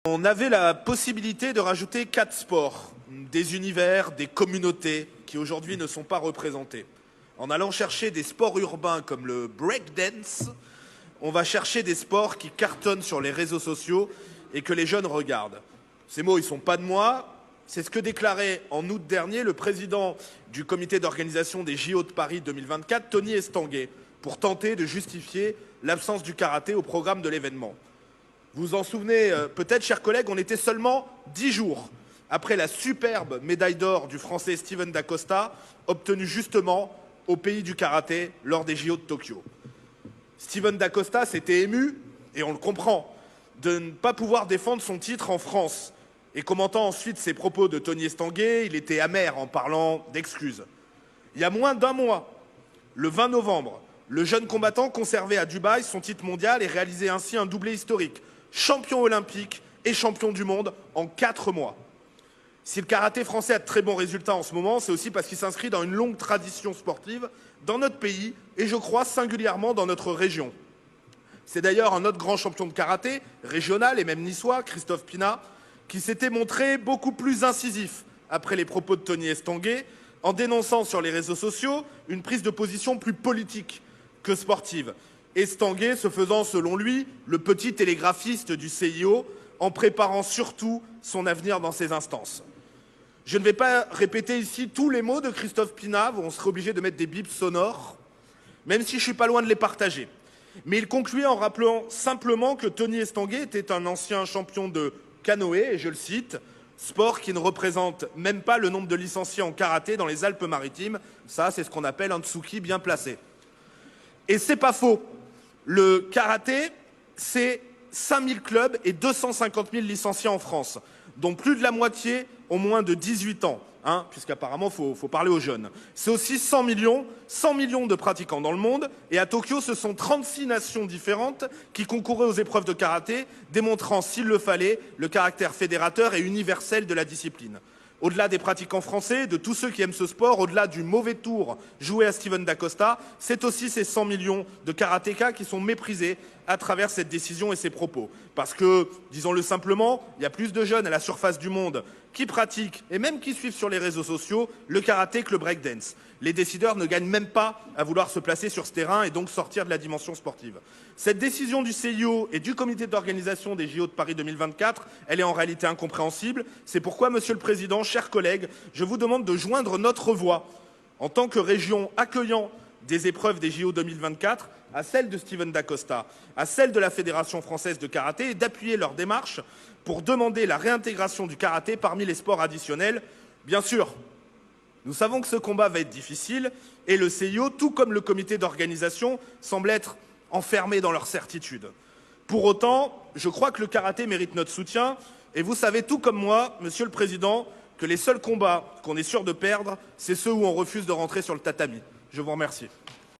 On avait la possibilité de rajouter 4 sports, des univers, des communautés qui aujourd'hui ne sont pas représentés. En allant chercher des sports urbains comme le breakdance, on va chercher des sports qui cartonnent sur les réseaux sociaux et que les jeunes regardent. Ces mots, ils ne sont pas de moi, c'est ce que déclarait en août dernier le président du comité d'organisation des JO de Paris 2024, Tony Estanguet, pour tenter de justifier l'absence du karaté au programme de l'événement. Vous vous en souvenez peut-être, chers collègues, on était seulement 10 jours après la superbe médaille d'or du Français Steven Dacosta, obtenue justement au pays du karaté lors des JO de Tokyo. Steven Dacosta s'était ému, et on le comprend, de ne pas pouvoir défendre son titre en France. Et commentant ensuite ses propos de Tony Estanguet, il était amer en parlant d'excuses. Il y a moins d'un mois, le 20 novembre, le jeune combattant conservait à Dubaï son titre mondial et réalisait ainsi un doublé historique. Champion olympique et champion du monde en 4 mois. Si le karaté français a de très bons résultats en ce moment, c'est aussi parce qu'il s'inscrit dans une longue tradition sportive dans notre pays et je crois singulièrement dans notre région. C'est d'ailleurs un autre grand champion de karaté, régional et même niçois, Christophe Pina, qui s'était montré beaucoup plus incisif après les propos de Tony Estanguet, en dénonçant sur les réseaux sociaux une prise de position plus politique que sportive. Estanguet se faisant, selon lui, le petit télégraphiste du CIO, en préparant surtout son avenir dans ces instances. Je ne vais pas répéter ici tous les mots de Christophe Pina, on serait obligé de mettre des bips sonores, même si je ne suis pas loin de les partager. Mais il concluait en rappelant simplement que Tony Estanguet était un ancien champion de canoë, et je le cite, « sport qui ne représente même pas le nombre de licenciés en karaté dans les Alpes-Maritimes ». Ça, c'est ce qu'on appelle un tsuki bien placé. Et c'est pas faux. Le karaté, c'est 5000 clubs et 250 000 licenciés en France, dont plus de la moitié ont moins de 18 ans, puisqu'apparemment, il faut parler aux jeunes. C'est aussi 100 millions de pratiquants dans le monde. Et à Tokyo, ce sont 36 nations différentes qui concouraient aux épreuves de karaté, démontrant, s'il le fallait, le caractère fédérateur et universel de la discipline. Au-delà des pratiquants français, de tous ceux qui aiment ce sport, au-delà du mauvais tour joué à Steven Dacosta, c'est aussi ces 100 millions de karatékas qui sont méprisés à travers cette décision et ces propos. Parce que, disons-le simplement, il y a plus de jeunes à la surface du monde qui pratiquent et même qui suivent sur les réseaux sociaux le karaté que le breakdance. Les décideurs ne gagnent même pas à vouloir se placer sur ce terrain et donc sortir de la dimension sportive. Cette décision du CIO et du comité d'organisation des JO de Paris 2024, elle est en réalité incompréhensible. C'est pourquoi, Monsieur le Président, chers collègues, je vous demande de joindre notre voix en tant que région accueillant des épreuves des JO 2024 à celle de Steven Dacosta, à celle de la Fédération française de karaté et d'appuyer leur démarche pour demander la réintégration du karaté parmi les sports additionnels. Bien sûr, nous savons que ce combat va être difficile et le CIO, tout comme le comité d'organisation, semble être enfermé dans leurs certitudes. Pour autant, je crois que le karaté mérite notre soutien et vous savez tout comme moi, Monsieur le Président, que les seuls combats qu'on est sûr de perdre, c'est ceux où on refuse de rentrer sur le tatami. Je vous remercie.